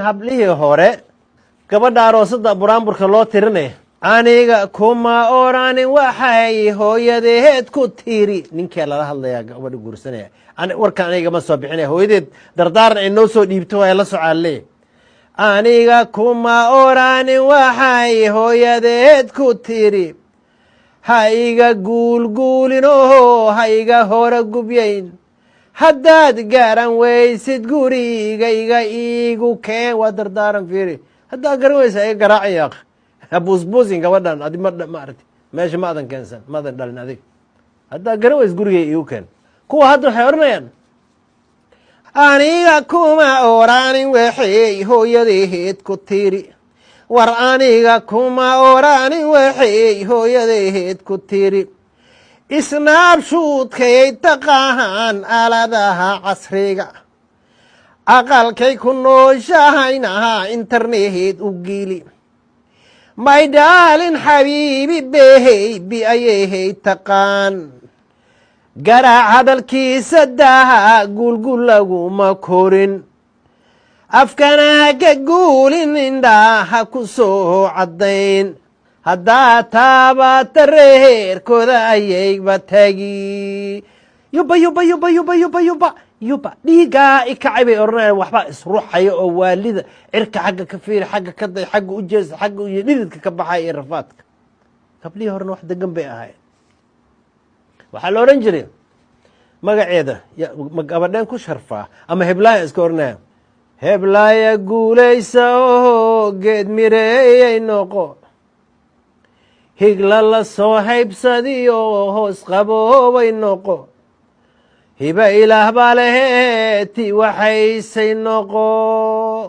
hablihii hore gabadha aroosada buraanburka loo tirinay aniga kuma oranin waxay hooyadeed ku tiri ninkii lala hadlayaa gabadha guursanaya warka aniga ma soo bixinay hooyadeed dardaaran ay noo soo dhiibto way la socaalee aniga kuma oranin waxay hooyadeed ku tiri hayga guulguulino hayga hore gubyayn haddaad gaaran weysid gurigayga iigu keen waa dardaaran fiiri haddaad garan weysa iga garaacayaaq buusbuusin gabadhan adi ma aragti meesha ma adan keensan maadan dhalin adig haddaad garan weys gurigay iigu keen kuwa hadda waxay odhanayaan aniga kuma oranin waxay hooyadeed ku tiri war aniga kuma oranin waxay hooyadeed ku tiri isnaabshuudkay taqahaan aaladaha casriga aqalkay ku nooshahaynaha internet u gili may dhaalin xabiibi behey biayehay taqaan garaac hadalkiisa daha guulgul laguma korin afkana ka guulin indhaha ku soo caddayn haddaa taabata reerkooda ayayba tagi yuba dhiigaa ikacay bay odhanayaan waxbaa isruxaya oo waalida cirka xagga ka fiiri xagga ka day xagga u jeesa xagga iyo dhididka ka baxaya iyo rafaadka gablihii horena wax degan bay ahaayeen waxaa la odhan jiray magaceeda gabadheen ku sharfaa ama heblaaya iska odhanaya heblaaya guulaysa oo geed mireeyay noqo higla la soo haybsadiyo hoos qaboobay noqo hiba ilaah baa leheeti waxaysay noqo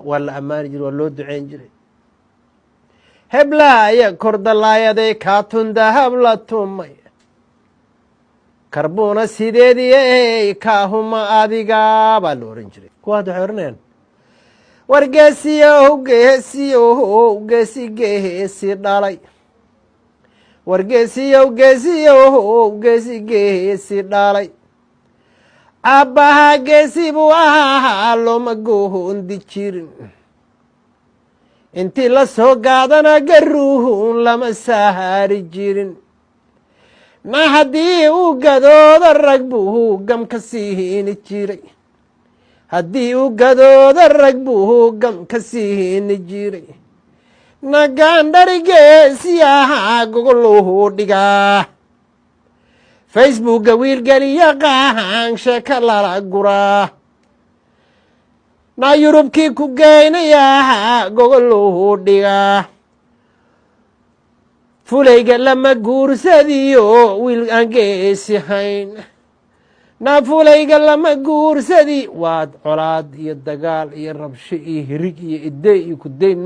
waa la ammaani jiray waa loo duceyn jiray heblaaya kordalaayaday kaatun dahab la tumay karbuuna sideediyey kaahuma adiga baa la ohan jiray kuwa hadda waxay odhanayaan wargeesiyow geesiyow geesi geesi dhalay wargeesiyow geesiyow geesi geesi dhalay abbaha geesi buu ahaa looma goondi jirin intii la soo gaadana garuuhun lama saari jirin na haddii uu gadoodo rag buu gam ka siini jiray haddii uu gadoodo rag buu gam ka siini jiray na gaandhari geesi ahaa gogoluhu dhigaa facebookga wiilgeliya qaahan sheeka lala guraa na yurubkii ku geynayaha gogoluhu dhigaa fulayga lama guursadiyo wiil aan geesi hayn na fulayga lama guursadi waad colaad iyo dagaal iyo rabsho iyo hirig iyo idey iyo kudayn